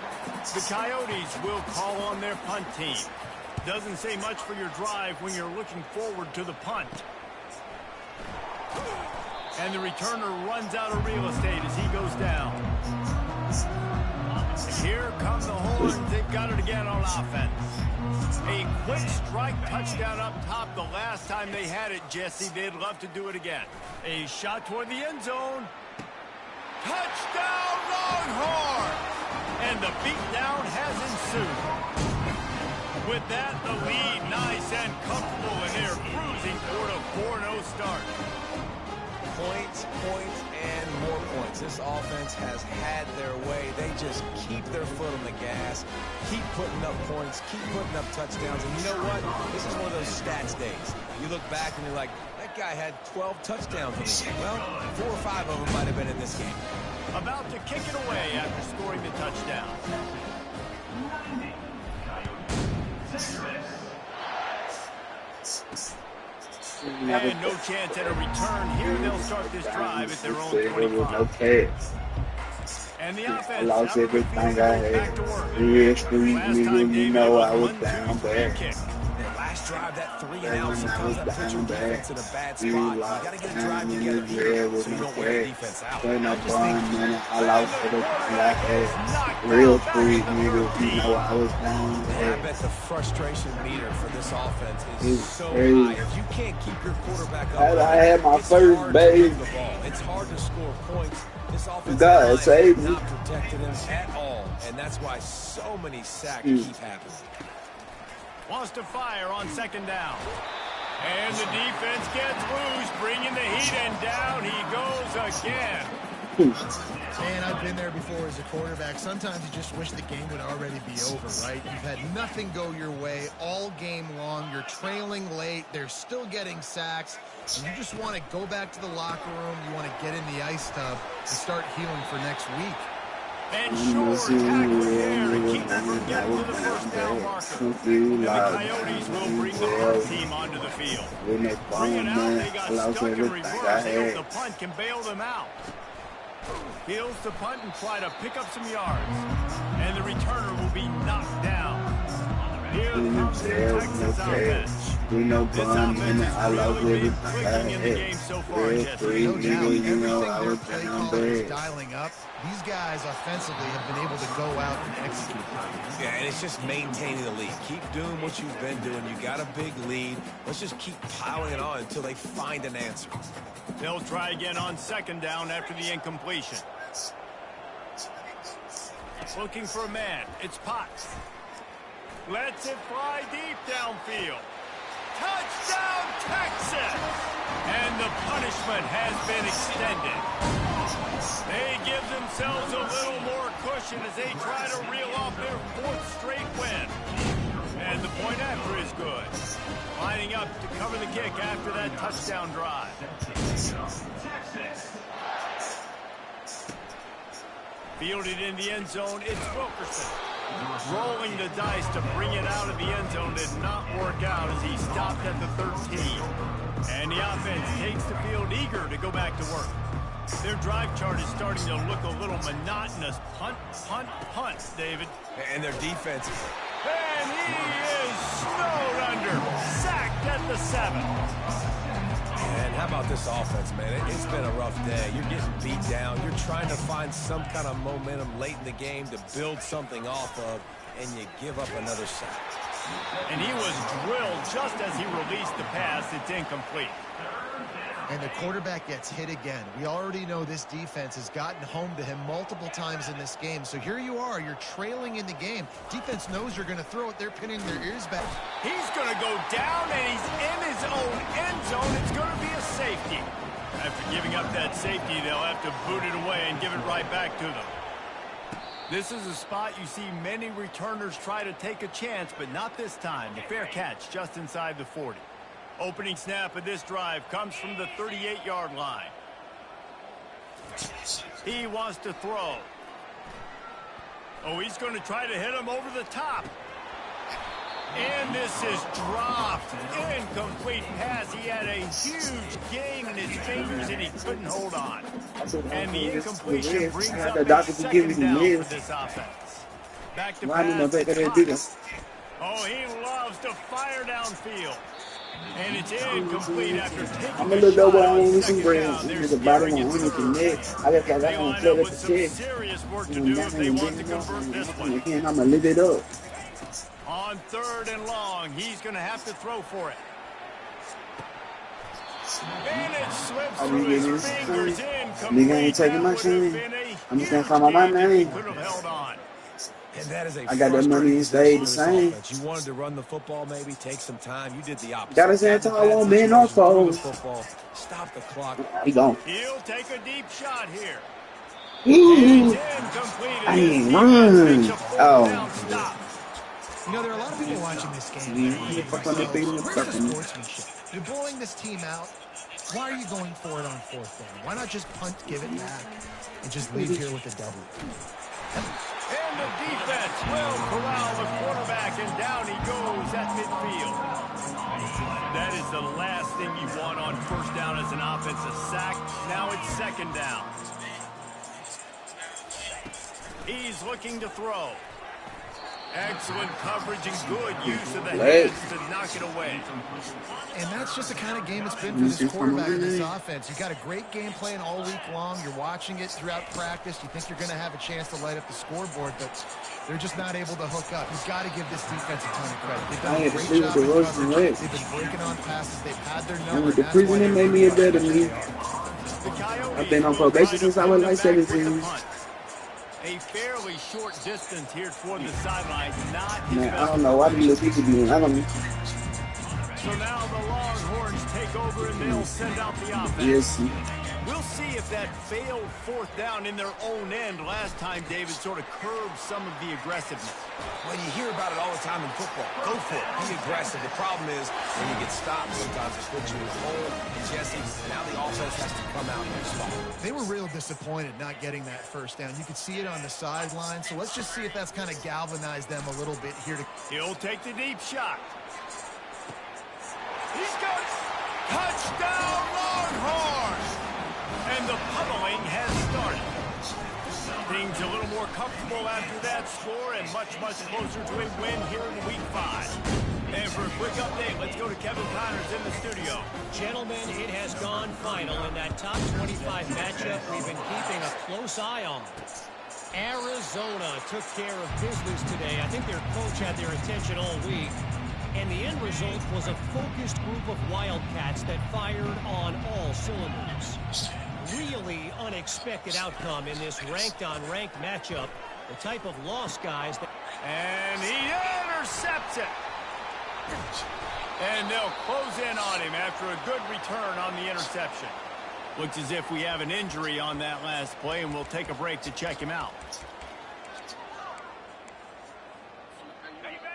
B: The Coyotes will call on their punt team. Doesn't say much for your drive when you're looking forward to the punt. And the returner runs out of real estate as he goes down. Here come the horns. They've got it again on offense. A quick strike touchdown up top. The last time they had it, Jesse, they'd love to do it again. A shot toward the end zone. Touchdown, Longhorn! And the beatdown has ensued. With that, the lead nice and comfortable, and they're cruising toward a 4-0 start.
E: Points, and more points. This offense has had their way. They just keep their foot on the gas, keep putting up points, keep putting up touchdowns. And you know what? This is one of those stats days. You look back and you're like, that guy had 12 touchdowns in the game. Well, 4 or 5 of them might have been in this game.
B: About to kick it away after scoring the touchdown. And no chance at a return here. They'll start this drive at their own 25. And the offense,
C: I lost everything I had. Real street nigga, you know I was down bad.
E: Last drive, that 3-and-out, sometimes that puts your defense in a bad spot. You got to get a drive together here so you don't wear the defense out.
C: I lost everything I had. Real street nigga, you know I was down bad.
E: I bet the frustration meter for this offense is so high. If you can't keep your quarterback up,
C: I had my first base.
E: It's hard to score points. This offense
C: has
E: not protected him at all, and that's why so many sacks keep happening.
B: Wants to fire on second down. And the defense gets loose, bringing the heat, and down he goes again.
D: Man, I've been there before as a quarterback. Sometimes you just wish the game would already be over, right? You've had nothing go your way all game long. You're trailing late. They're still getting sacks. And you just want to go back to the locker room. You want to get in the ice tub and start healing for next week.
B: And sure tackle there to keep them from getting to the first down marker. And the Coyotes will bring the punt team onto the field. Bring it out, they got stuck in reverse. They hope the punt can bail them out. Fields to punt and try to pick up some yards. And the returner will be knocked down. Here comes the Texas offense. This offense is really been clicking in the game so far, Jesse.
D: No doubt, everything their play caller is dialing up. These guys offensively have been able to go out and execute.
E: Yeah, and it's just maintaining the lead. Keep doing what you've been doing. You got a big lead. Let's just keep piling it on until they find an answer.
B: They'll try again on second down after the incompletion. Looking for a man. It's Potts. Lets it fly deep downfield. Touchdown, Texas! And the punishment has been extended. They give themselves a little more cushion as they try to reel off their 4th straight win. And the point after is good. Lining up to cover the kick after that touchdown drive. Fielded in the end zone, it's Wilkerson. Rolling the dice to bring it out of the end zone did not work out as he stopped at the 13. And the offense takes the field eager to go back to work. Their drive chart is starting to look a little monotonous. Punt, punt, punt, David.
E: And their defense.
B: And he is snowed under. Sacked at the 7.
E: And how about this offense, man? It's been a rough day. You're getting beat down. You're trying to find some kind of momentum late in the game to build something off of, and you give up another sack.
B: And he was drilled just as he released the pass. It's incomplete.
D: And the quarterback gets hit again. We already know this defense has gotten home to him multiple times in this game. So here you are, you're trailing in the game. Defense knows you're going to throw it. They're pinning their ears back.
B: He's going to go down, and he's in his own end zone. It's going to be a safety. After giving up that safety, they'll have to boot it away and give it right back to them. This is a spot you see many returners try to take a chance, but not this time. The fair catch just inside the 40. Opening snap of this drive comes from the 38-yard line. He wants to throw. Oh, he's going to try to hit him over the top. And this is dropped. Incomplete pass. He had a huge gain in his fingers, and he couldn't hold on. And the incompletion brings up a second down for this offense. Back to pass. Oh, he loves to fire downfield. And it's incomplete after taking
C: I'm a little double on some brains. There's a bottom on the neck. I just got that one clear as a check.
B: Serious work to do if they want to convert this one.
C: Again, I'm going to lift it up.
B: On 3rd and long, he's going to have to throw for it. And it slips through his fingers. Incomplete.
C: Nigga ain't taking my shine. I'm just going to call my name.
B: Could have held on.
E: And that is a
C: I got that money and stayed the same.
E: You wanted to run the football, maybe take some time. You did the opposite.
C: Gotta say until I won't be no foes.
E: Stop the clock.
C: He gone.
B: He'll take a deep shot here.
C: Ooh. I ain't run. Oh.
D: You know, there are a lot of people watching this game. Where's the sportsmanship? You're blowing this team out. Why are you going for it on 4th down? Why not just punt, give it back, and just leave here with a W?
B: And the defense will corral the quarterback, and down he goes at midfield. That is the last thing you want on 1st down as an offensive sack. Now it's 2nd down. He's looking to throw. Excellent coverage and good use of the hands to knock it away.
D: And that's just the kind of game it's been for this quarterback in this offense. You've got a great game plan all week long. You're watching it throughout practice. You think you're going to have a chance to light up the scoreboard, but they're just not able to hook up. You've got to give this defense a ton of credit. They've done a great job in coverage. They've been breaking on passes. They've had their number.
C: The prison made me a better me. I've been on probation since I was like 17.
B: A fairly short distance here toward the sidelines.
C: I don't know why these little people doing. I don't know.
B: So now the Longhorns take over and they'll send out the offense.
C: Yes.
B: We'll see if that failed 4th down in their own end last time, David, sort of curbed some of the aggressiveness.
E: Well, you hear about it all the time in football. Go for it. Be aggressive. The problem is when you get stopped, sometimes it puts you in a hole. And Jesse, now the offense has to come out and respond.
D: They were real disappointed not getting that 1st down. You could see it on the sideline. So let's just see if that's kind of galvanized them a little bit here.
B: He'll take the deep shot. He's got it. Touchdown, Longhorns! And the pummeling has started. Things a little more comfortable after that score and much, much closer to a win here in Week 5. And for a quick update, let's go to Kevin Connors in the studio.
F: Gentlemen, it has gone final in that top 25 matchup we've been keeping a close eye on. Arizona took care of business today. I think their coach had their attention all week. And the end result was a focused group of Wildcats that fired on all cylinders. Really unexpected outcome in this ranked-on-ranked matchup. The type of loss, guys.
B: And he intercepts it. And they'll close in on him after a good return on the interception. Looks as if we have an injury on that last play, and we'll take a break to check him out.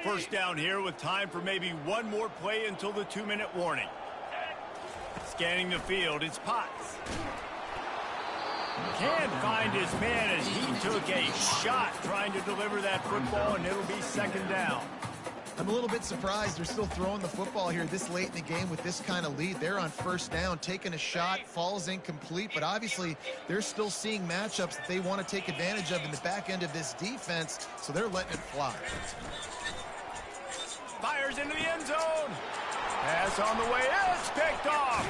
B: 1st down here with time for maybe one more play until the 2-minute warning. Scanning the field, it's Potts. Can't find his man as he took a shot trying to deliver that football, and it'll be 2nd down.
D: I'm a little bit surprised they're still throwing the football here this late in the game with this kind of lead. They're on 1st down, taking a shot, falls incomplete, but obviously they're still seeing matchups that they want to take advantage of in the back end of this defense, so they're letting it fly.
B: Fires into the end zone. Pass on the way. It's picked off.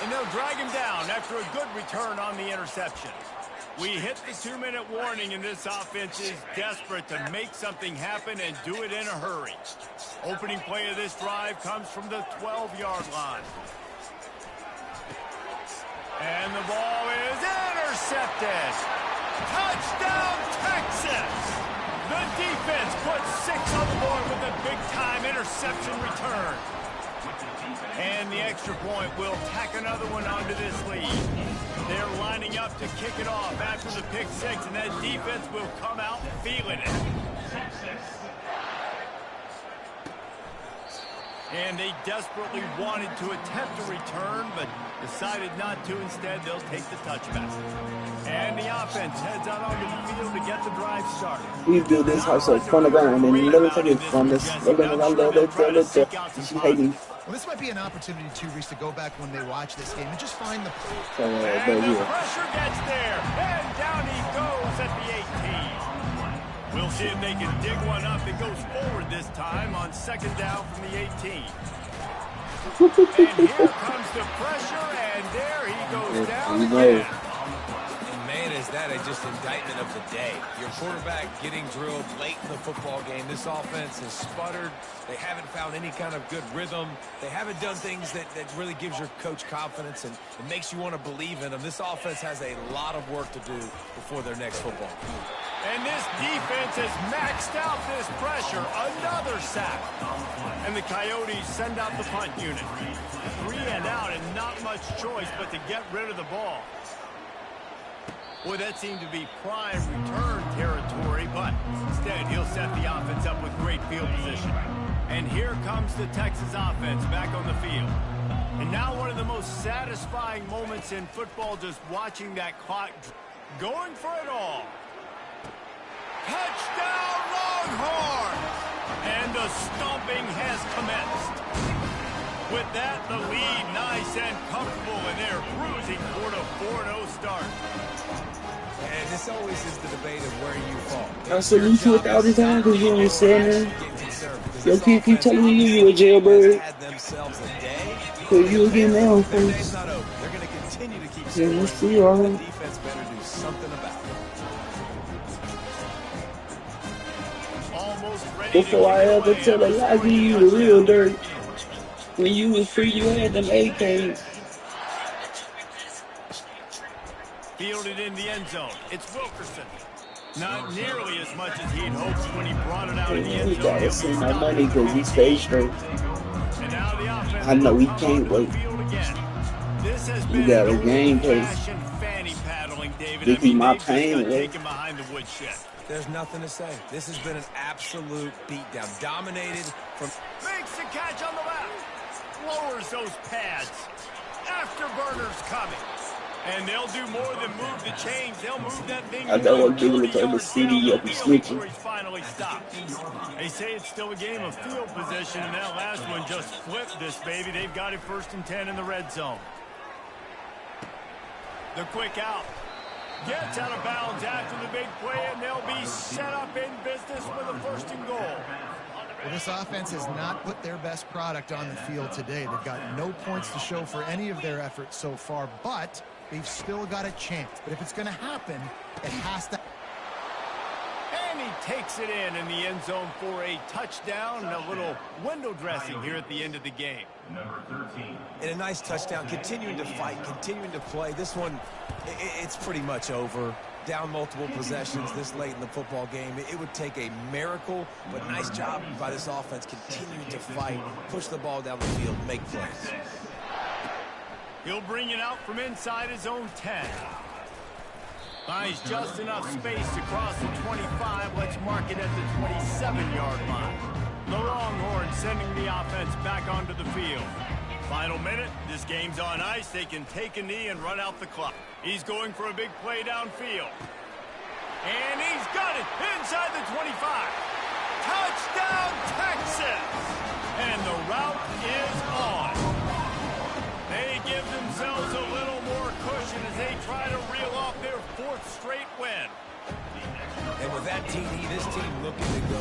B: And they'll drag him down after a good return on the interception. We hit the 2-minute warning, and this offense is desperate to make something happen and do it in a hurry. Opening play of this drive comes from the 12-yard line. And the ball is intercepted. Touchdown, Texas! The defense puts 6 on the board with a big-time interception return. And the extra point will tack another one onto this lead. They're lining up to kick it off after the pick 6, and that defense will come out feeling it. And they desperately wanted to attempt a return, but decided not to. Instead, they'll take the touchback. And the offense heads out onto the field to get the drive started.
C: We build this house up from the ground, and let me take it from this. She hate me.
D: Well, this might be an opportunity, too, Reese, to go back when they watch this game and just find the...
B: And the pressure gets there, and down he goes at the 18. We'll see if they can dig one up. It goes forward this time on 2nd down from the 18. And here comes the pressure, and there he goes down again.
E: Man, is that just indictment of the day. Your quarterback getting drilled late in the football game. This offense has sputtered. They haven't found any kind of good rhythm. They haven't done things that really gives your coach confidence and it makes you want to believe in them. This offense has a lot of work to do before their next football game.
B: And this defense has maxed out this pressure. Another sack. And the Coyotes send out the punt unit. 3 and out and not much choice but to get rid of the ball. Boy, that seemed to be prime return territory, but instead he'll set the offense up with great field position. And here comes the Texas offense back on the field. And now one of the most satisfying moments in football, just watching that clock going for it all. Touchdown Longhorns! And the stomping has commenced. With that, the lead nice and comfortable, and they're cruising toward a 4-0 start.
E: And this always is the debate of where you fall.
C: I salute you 1,000 times because you ain't saying that. Your kid keep telling you a jailbird. Because you'll get nailed first.
E: They're going to continue to keep
C: yeah, let's see, all right.
E: The defense better do something about it.
B: Almost ready
C: Before I ever tell a lie, give you the real dirt. When you was free, you had them AKs.
B: Fielded in the end zone. It's Wilkerson. Not nearly as much as he'd hoped when he brought it out in the end zone.
C: He gotta see my money because he stays straight.
B: And now the offense
C: I know he can't wait.
B: This has
C: You got a game case. This is my pain, man.
B: Behind the woodshed.
E: There's nothing to say. This has been an absolute beatdown. Dominated from...
B: Makes the catch on the left. Lowers those pads. Afterburners coming. And they'll do more than move the chains. They'll move that thing.
C: I know I'm doing it on the CD up and switching.
B: Finally stopped. They say it's still a game of field position, and that last one just flipped this baby. They've got it 1st and 10 in the red zone. The quick out. Gets out of bounds after the big play, and they'll be set up in business with a 1st and goal.
D: Well, this offense has not put their best product on the field today. They've got no points to show for any of their efforts so far, but they've still got a chance. But if it's going to happen, it has to.
B: And he takes it in the end zone for a touchdown and a little window dressing here at the end of the game.
G: Number 13.
E: And a nice touchdown, continuing to fight, continuing to play. This one, it's pretty much over. Down multiple possessions this late in the football game. It would take a miracle, but nice job by this offense continuing to fight, push the ball down the field, make plays.
B: He'll bring it out from inside his own 10. Finds just enough space to cross the 25. Let's mark it at the 27-yard line. The Longhorns sending the offense back onto the field. Final minute. This game's on ice. They can take a knee and run out the clock. He's going for a big play downfield. And he's got it inside the 25. Touchdown, Texas! And the route is on. They give themselves a little more cushion as they try to reel off their 4th straight win.
E: And with that TD, this team looking to go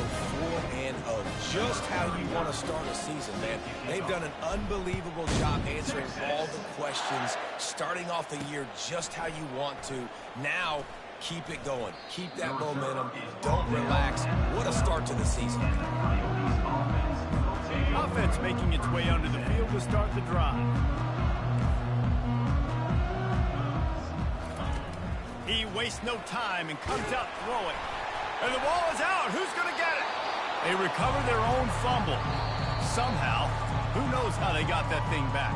E: 4-0. Just how you want to start a season, man. They've done an unbelievable job answering all the questions, starting off the year just how you want to. Now, keep it going. Keep that momentum. Don't relax. What a start to the season.
B: Offense making its way onto the field to start the drive. He wastes no time and comes out throwing. And the ball is out. Who's going to get it? They recover their own fumble. Somehow, who knows how they got that thing back.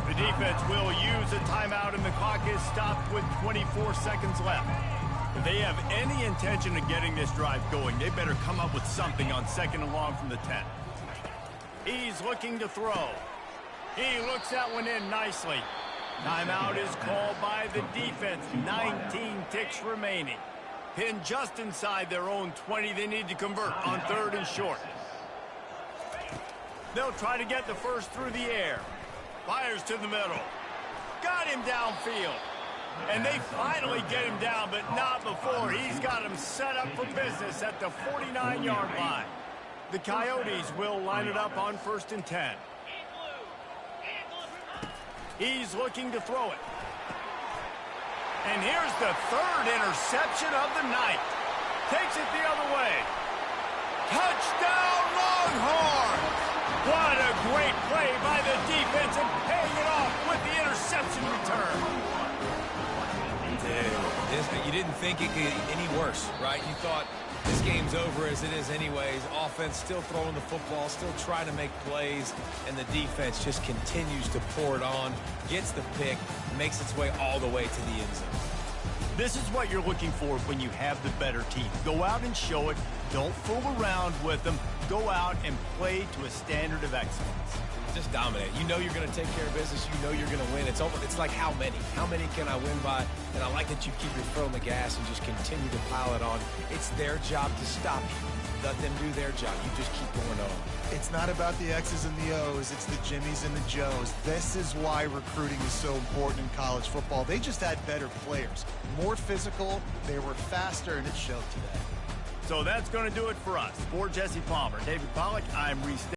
B: The defense will use a timeout, and the clock is stopped with 24 seconds left. If they have any intention of getting this drive going, they better come up with something on 2nd and long from the 10. He's looking to throw. He looks that one in nicely. Timeout is called by the defense. 19 ticks remaining. Pinned just inside their own 20. They need to convert on 3rd and short. They'll try to get the first through the air. Fires to the middle. Got him downfield. And they finally get him down, but not before. He's got him set up for business at the 49-yard line. The Coyotes will line it up on 1st and 10. He's looking to throw it. And here's the 3rd interception of the night. Takes it the other way. Touchdown, Longhorns! What a great play by the defense and paying it off with the interception return.
E: You didn't think it could get any worse, right? You thought this game's over as it is anyways. Offense still throwing the football, still trying to make plays, and the defense just continues to pour it on, gets the pick, makes its way all the way to the end zone.
B: This is what you're looking for when you have the better team. Go out and show it. Don't fool around with them. Go out and play to a standard of excellence.
E: Just dominate. You know you're going to take care of business. You know you're going to win. It's over. It's like how many? How many can I win by? And I like that you keep your foot on the gas and just continue to pile it on. It's their job to stop you. Let them do their job. You just keep going on.
D: It's not about the X's and the O's. It's the Jimmies and the Joes. This is why recruiting is so important in college football. They just had better players, more physical. They were faster, and it showed today.
B: So that's going to do it for us. For Jesse Palmer, David Pollack, I'm Reese.